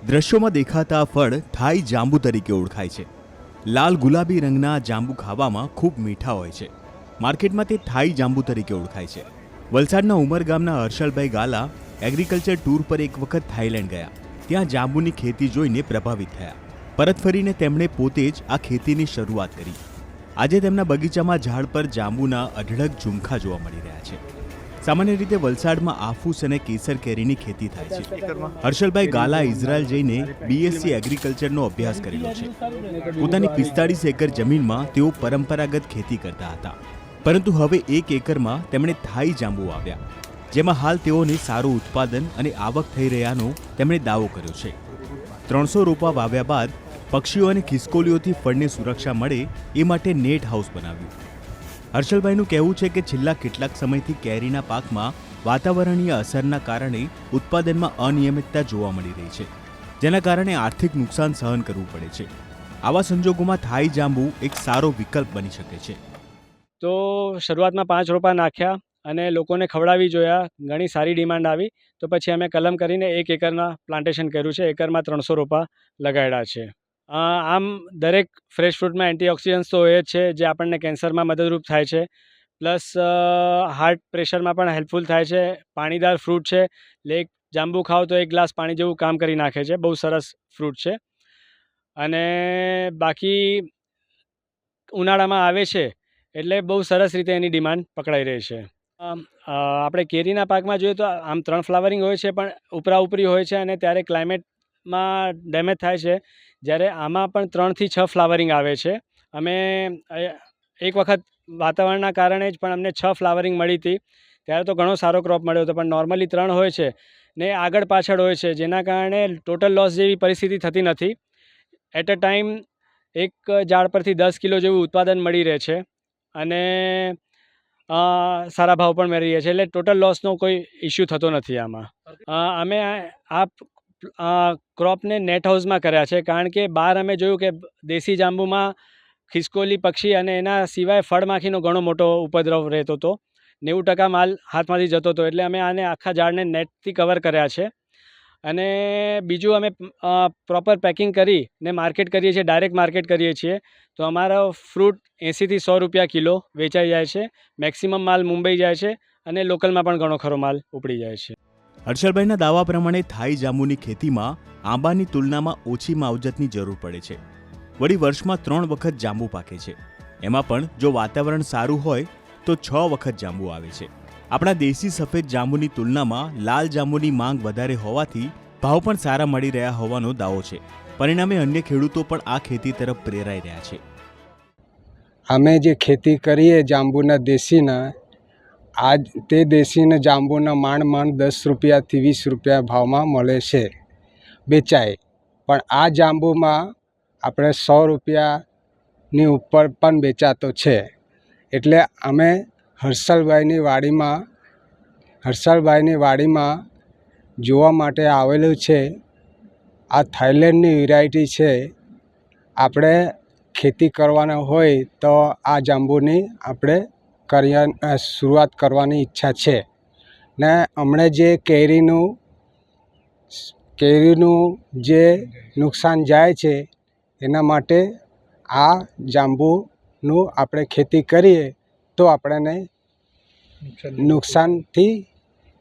દ્રશ્યોમાં દેખાતા આ ફળ થાઈ જાંબુ તરીકે ઓળખાય છે. લાલ ગુલાબી રંગના જાંબુ ખાવામાં ખૂબ મીઠા હોય છે. માર્કેટમાં તે થાઈ જાંબુ તરીકે ઓળખાય છે. વલસાડના ઉમરગામના હર્ષલભાઈ ગાલા એગ્રીકલ્ચર ટૂર પર એક વખત થાઈલેન્ડ ગયા. ત્યાં જાંબુની ખેતી જોઈને પ્રભાવિત થયા. પરત ફરીને તેમણે પોતે જ આ ખેતીની શરૂઆત કરી. આજે તેમના બગીચામાં ઝાડ પર જાંબુના અઢળક ઝુમખા જોવા મળી રહ્યા છે. સામાન્ય રીતે વલસાડમાં આફૂસ અને કેસર કેરીની ખેતી થાય છે. હર્ષલભાઈ ગાલા ઇઝરાયલ જઈને બીએસસી એગ્રીકલ્ચરનો અભ્યાસ કરેલો છે. પોતાની 45 એકર જમીનમાં તેઓ પરંપરાગત ખેતી કરતા હતા, પરંતુ હવે 1 એકરમાં તેમણે થાઈ જાંબુ વાવ્યા, જેમાં હાલ તેઓને સારું ઉત્પાદન અને આવક થઈ રહ્યાનો તેમણે દાવો કર્યો છે. 300 રોપા વાવ્યા બાદ પક્ષીઓ અને ખિસકોલીઓથી ફળને સુરક્ષા મળે એ માટે નેટ હાઉસ બનાવ્યું. હર્ષલભાઈનું કહેવું છે કે છેલ્લા કેટલાક સમયથી કેરીના પાકમાં વાતાવરણીય અસરના કારણે ઉત્પાદનમાં અનિયમિતતા જોવા મળી રહી છે, જેના કારણે આર્થિક નુકસાન સહન કરવું પડે છે. આવા સંજોગોમાં થાઈ જાંબુ એક સારો વિકલ્પ બની શકે છે. તો શરૂઆતમાં 5 રોપા નાખ્યા અને લોકોને ખવડાવી જોયા. ઘણી સારી ડિમાન્ડ આવી, તો પછી અમે કલમ કરીને 1 એકરના પ્લાન્ટેશન કર્યું છે. એકરમાં 300 રોપા લગાડ્યા છે. આમ દરેક ફ્રેશ ફ્રૂટમાં એન્ટીઓક્સિડન્ટ્સ તો હોય જ છે, જે આપણને કેન્સરમાં મદદરૂપ થાય છે. પ્લસ હાર્ટ પ્રેશરમાં પણ હેલ્પફુલ થાય છે. પાણીદાર ફ્રૂટ છે, એટલે એક જાંબુ ખાઓ તો 1 ગ્લાસ પાણી જેવું કામ કરી નાખે છે. બહુ સરસ ફ્રૂટ છે. અને બાકી ઉનાળામાં આવે છે એટલે બહુ સરસ રીતે એની ડિમાન્ડ પકડાઈ રહી છે. આપણે કેરીના પાકમાં જોઈએ તો આમ 3 ફ્લાવરિંગ હોય છે, પણ ઉપરી હોય છે અને ત્યારે ક્લાઇમેટમાં ડેમેજ થાય છે. જ્યારે આમાં પણ 3 થી 6 ફ્લાવરિંગ આવે છે. અમે એક વખત વાતાવરણના કારણે જ પણ અમને 6 ફ્લાવરિંગ મળી હતી. ત્યારે તો ઘણો સારો ક્રોપ મળ્યો હતો, પણ નોર્મલી 3 હોય છે ને આગળ પાછળ હોય છે, જેના કારણે ટોટલ લોસ જેવી પરિસ્થિતિ થતી નથી. એટ અ ટાઈમ એક ઝાડ પરથી 10 કિલો જેવું ઉત્પાદન મળી રહે છે અને સારા ભાવ પણ મળી રહે છે. એટલે ટોટલ લોસનો કોઈ ઇસ્યુ થતો નથી આમાં. અમે આ ક્રોપને નેટ હાઉસમાં કર્યા છે, કારણ કે બહાર અમે જોયું કે દેશી જાંબુમાં ખિસકોલી, પક્ષી અને એના સિવાય ફળમાખીનો ઘણો મોટો ઉપદ્રવ રહેતો હતો. 90% માલ હાથમાંથી જતો હતો. એટલે અમે આને આખા ઝાડને નેટથી કવર કર્યા છે. અને બીજું અમે પ્રોપર પેકિંગ કરીને માર્કેટ કરીએ છીએ, ડાયરેક્ટ માર્કેટ કરીએ છીએ. તો અમારો ફ્રૂટ 80 થી 100 રૂપિયા કિલો વેચાઈ જાય છે. મેક્સિમમ માલ મુંબઈ જાય છે અને લોકલમાં પણ ઘણો ખરો માલ ઉપડી જાય છે. હર્ષલભાઈના દાવા પ્રમાણે થાઈ જાંબુની ખેતીમાં આંબાની તુલનામાં ઓછી માવજતની જરૂર પડે છે. વળી વર્ષમાં 3 વખત જાંબુ પાકે છે. એમાં પણ જો વાતાવરણ સારું હોય તો 6 વખત જાંબુ આવે છે. આપણા દેશી સફેદ જાંબુની તુલનામાં લાલ જાંબુની માંગ વધારે હોવાથી ભાવ પણ સારા મળી રહ્યા હોવાનો દાવો છે. પરિણામે અન્ય ખેડૂતો પણ આ ખેતી તરફ પ્રેરાઈ રહ્યા છે. અમે જે ખેતી કરીએ જાંબુના દેશીના, આજ તે દેશીના જાંબુના માંડ 10 રૂપિયાથી 20 રૂપિયા ભાવમાં મળે છે, વેચાય. પણ આ જાંબુમાં આપણે 100 રૂપિયાની ઉપર પણ વેચાતો છે. એટલે અમે હર્ષલભાઈની વાડીમાં જોવા માટે આવેલું છે. આ થાઈલેન્ડની વેરાયટી છે. આપણે ખેતી કરવાના હોય તો આ જાંબુની આપણે શરૂઆત કરવાની ઈચ્છા છે. ને હમણાં જે કેરીનું જે નુકસાન જાય છે, એના માટે આ જાંબુનું આપણે ખેતી કરીએ તો આપણને નુકસાનથી